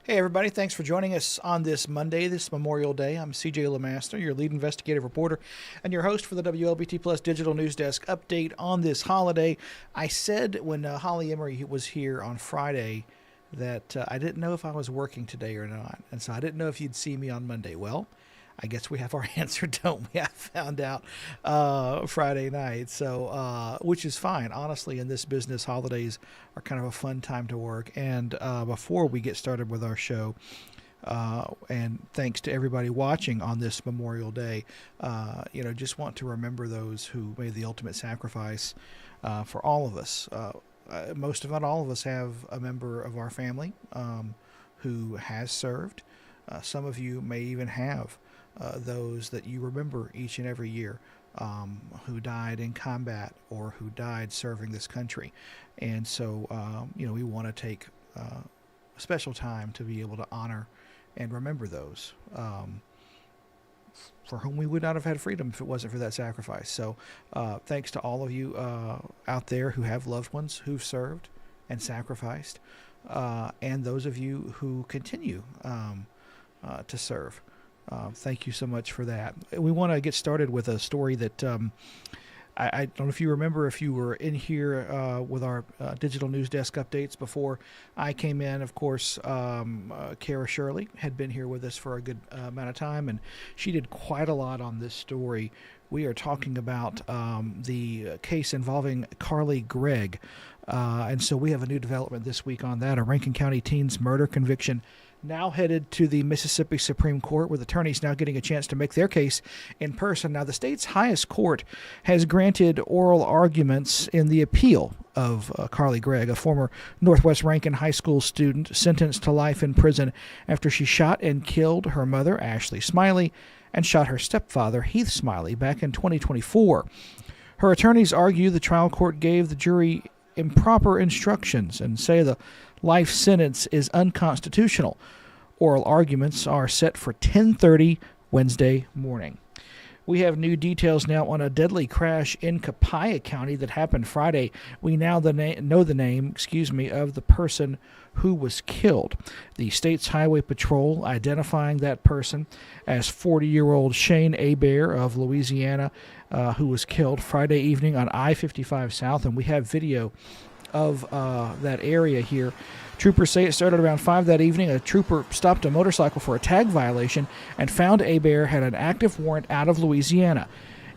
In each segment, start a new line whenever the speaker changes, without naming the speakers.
Hey, everybody. Thanks for joining us on this Monday, this Memorial Day. I'm CJ LeMaster, your lead investigative reporter and your host for the Wlbt Plus Digital News Desk update on this holiday. I said when Holly Emery was here on Friday that I didn't know if I was working today or not, and so I didn't know if you'd see me on Monday. Well, I guess we have our answer, don't we? I found out Friday night, so which is fine. Honestly, in this business, holidays are kind of a fun time to work. And before we get started with our show, and thanks to everybody watching on this Memorial Day, just want to remember those who made the ultimate sacrifice for all of us. Most of not all of us have a member of our family who has served. Some of you may even have those that you remember each and every year who died in combat or who died serving this country. And so, we want to take a special time to be able to honor and remember those for whom we would not have had freedom if it wasn't for that sacrifice. So thanks to all of you out there who have loved ones who've served and sacrificed, and those of you who continue to serve. Thank you so much for that. We want to get started with a story that I don't know if you remember, if you were in here with our digital news desk updates before I came in. Of course, Kara Shirley had been here with us for a good amount of time, and she did quite a lot on this story. We are talking about the case involving Carly Gregg, and so we have a new development this week on that, a Rankin County teen's murder conviction now headed to the Mississippi Supreme Court, with attorneys now getting a chance to make their case in person. Now, the state's highest court has granted oral arguments in the appeal of Carly Gregg, a former Northwest Rankin High School student sentenced to life in prison after she shot and killed her mother, Ashley Smiley, and shot her stepfather, Heath Smiley, back in 2024. Her attorneys argue the trial court gave the jury improper instructions and say the life sentence is unconstitutional. Oral arguments are set for 10:30 Wednesday morning. We have new details now on a deadly crash in Copiah County that happened Friday. We now know the name of the person who was killed. The state's highway patrol identifying that person as 40-year-old Shane Hebert of Louisiana, who was killed Friday evening on I-55 South, and we have video of that area here. Troopers say it started around 5 that evening. A trooper stopped a motorcycle for a tag violation and found Hebert had an active warrant out of Louisiana.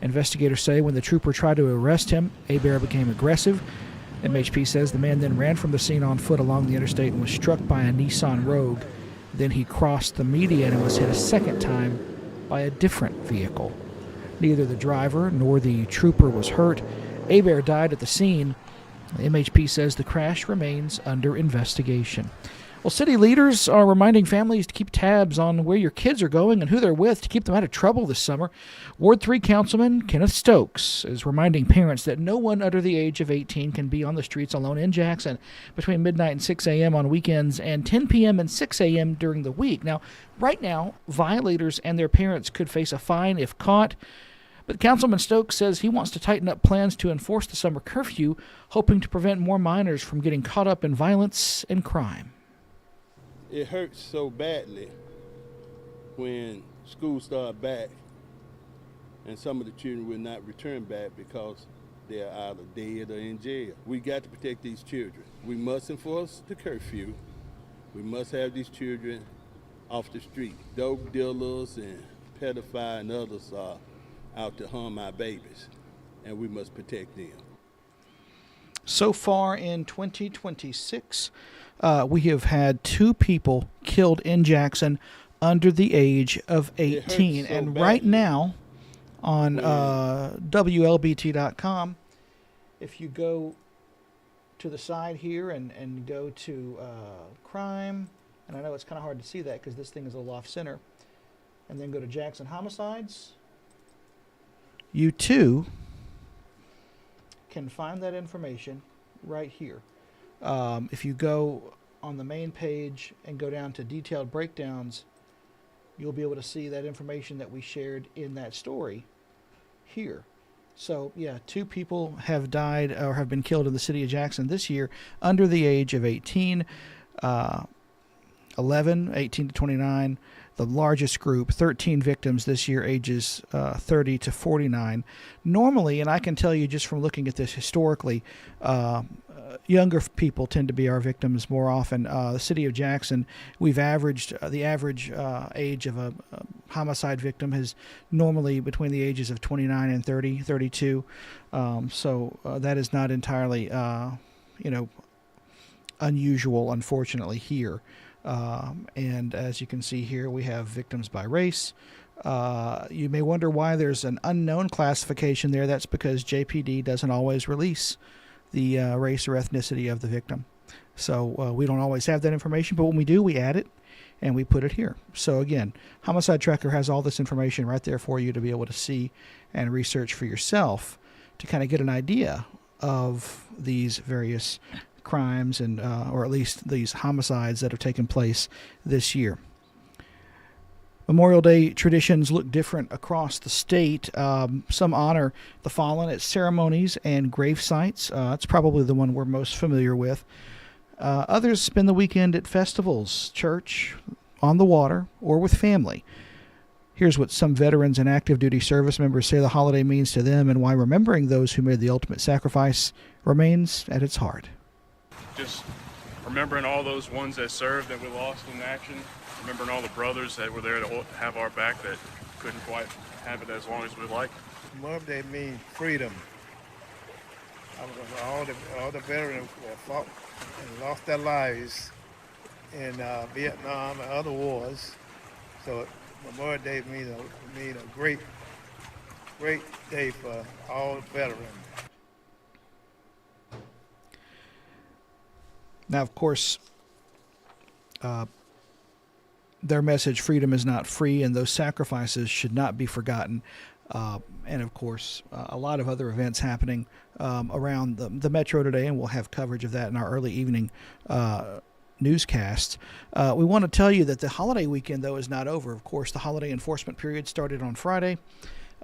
Investigators say when the trooper tried to arrest him, Hebert became aggressive. MHP says the man then ran from the scene on foot along the interstate and was struck by a Nissan Rogue. Then he crossed the median and was hit a second time by a different vehicle. Neither the driver nor the trooper was hurt. Hebert died at the scene. The MHP says the crash remains under investigation. Well, city leaders are reminding families to keep tabs on where your kids are going and who they're with to keep them out of trouble this summer. Ward 3 Councilman Kenneth Stokes is reminding parents that no one under the age of 18 can be on the streets alone in Jackson between midnight and 6 a.m. on weekends and 10 p.m. and 6 a.m. during the week. Now, right now, violators and their parents could face a fine if caught. But Councilman Stokes says he wants to tighten up plans to enforce the summer curfew, hoping to prevent more minors from getting caught up in violence and crime.
It hurts so badly when school start back and some of the children will not return back because they're either dead or in jail. We got to protect these children. We must enforce the curfew. We must have these children off the street. Dope dealers and pedophiles and others are out to harm our babies, and we must protect them.
So far in 2026, we have had 2 people killed in Jackson under the age of 18. And right now on Wlbt.com, if you go to the side here and go to crime, and I know it's kind of hard to see that because this thing is a off center, and then go to Jackson homicides, you too can find that information right here. If you go on the main page and go down to detailed breakdowns, you'll be able to see that information that we shared in that story here. So, yeah, 2 people have died or have been killed in the city of Jackson this year under the age of 18. A 11, 18 to 29. The largest group, 13 victims this year, ages 30 to 49. Normally, and I can tell you just from looking at this historically, younger people tend to be our victims more often. The city of Jackson, we've averaged the average age of a homicide victim is normally between the ages of 29 and 30, 32. So that is not entirely, unusual, unfortunately, here. And as you can see here, we have victims by race. You may wonder why there's an unknown classification there. That's because JPD doesn't always release the race or ethnicity of the victim. So we don't always have that information, but when we do, we add it and we put it here. So again, Homicide Tracker has all this information right there for you to be able to see and research for yourself to kind of get an idea of these various crimes and or at least these homicides that have taken place this year. Memorial Day traditions look different across the state. Some honor the fallen at ceremonies and grave sites. It's probably the one we're most familiar with. Others spend the weekend at festivals, church, on the water, or with family. Here's what some veterans and active duty service members say the holiday means to them and why remembering those who made the ultimate sacrifice remains at its heart.
Just remembering all those ones that served that we lost in action, remembering all the brothers that were there to have our back that couldn't quite have it as long as we'd like.
Memorial Day means freedom. All the veterans that fought and lost their lives in Vietnam and other wars. So Memorial Day means a great day for all veterans.
Now, of course, their message, freedom is not free, and those sacrifices should not be forgotten. And, of course, a lot of other events happening around the metro today, and we'll have coverage of that in our early evening newscasts. We want to tell you that the holiday weekend, though, is not over. Of course, the holiday enforcement period started on Friday.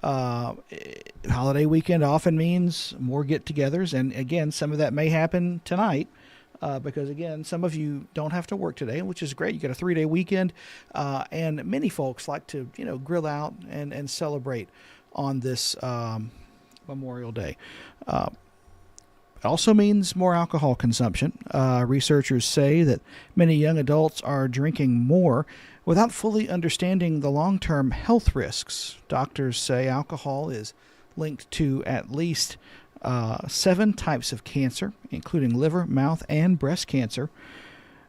Holiday weekend often means more get-togethers, and, again, some of that may happen tonight. Because, again, some of you don't have to work today, which is great. You got a 3-day weekend, and many folks like to, grill out and celebrate on this Memorial Day. It also means more alcohol consumption. Researchers say that many young adults are drinking more without fully understanding the long-term health risks. Doctors say alcohol is linked to at least 7 types of cancer, including liver, mouth, and breast cancer.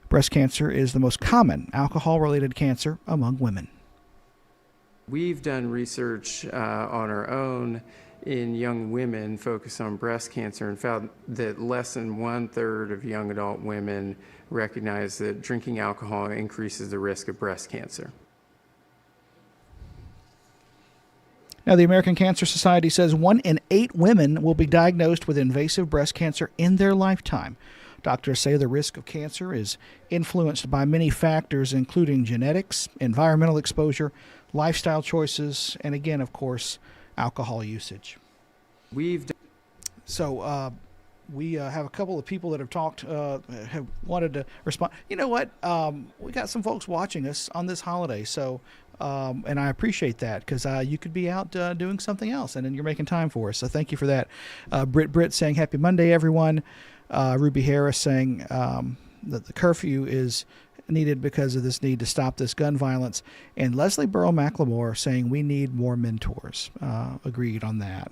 Breast cancer is the most common alcohol-related cancer among women.
We've done research on our own in young women focused on breast cancer and found that less than 1/3 of young adult women recognize that drinking alcohol increases the risk of breast cancer.
Now, the American Cancer Society says 1 in 8 women will be diagnosed with invasive breast cancer in their lifetime. Doctors say the risk of cancer is influenced by many factors, including genetics, environmental exposure, lifestyle choices, and again, of course, alcohol usage. We have a couple of people that have talked, have wanted to respond. You know what? We got some folks watching us on this holiday, so and I appreciate that because you could be out doing something else, and then you're making time for us. So thank you for that. Britt saying Happy Monday, everyone. Ruby Harris saying that the curfew is needed because of this need to stop this gun violence. And Leslie Burrow McLemore saying we need more mentors. Agreed on that.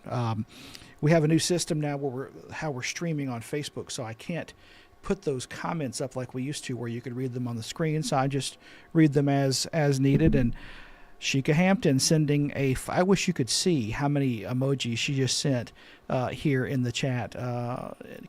We have a new system now where we're streaming on Facebook, so I can't put those comments up like we used to where you could read them on the screen. So I just read them as needed. And Sheikah Hampton sending I wish you could see how many emojis she just sent here in the chat,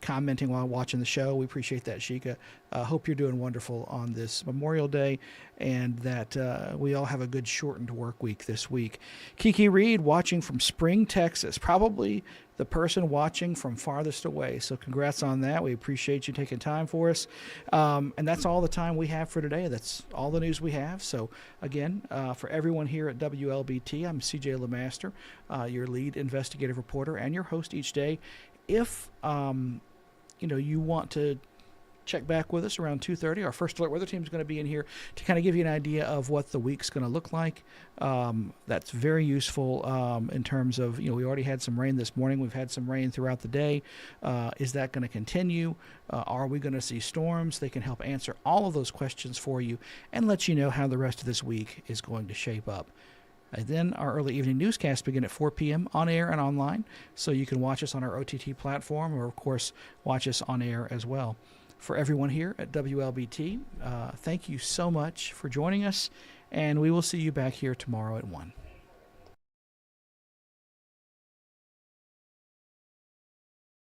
commenting while watching the show. We appreciate that, Sheikah. Hope you're doing wonderful on this Memorial Day and that we all have a good shortened work week this week. Kiki Reed watching from Spring, Texas, probably the person watching from farthest away. So congrats on that. We appreciate you taking time for us. And that's all the time we have for today. That's all the news we have. So again, for everyone here at Wlbt, I'm CJ LeMaster, your lead investigative reporter and your host each day. If you want to check back with us around 2:30. Our first alert weather team is going to be in here to kind of give you an idea of what the week's going to look like. That's very useful in terms of, we already had some rain this morning. We've had some rain throughout the day. Is that going to continue? Are we going to see storms? They can help answer all of those questions for you and let you know how the rest of this week is going to shape up. And then our early evening newscasts begin at 4 p.m. on air and online, so you can watch us on our OTT platform or, of course, watch us on air as well. For everyone here at WLBT, thank you so much for joining us, and we will see you back here tomorrow at 1.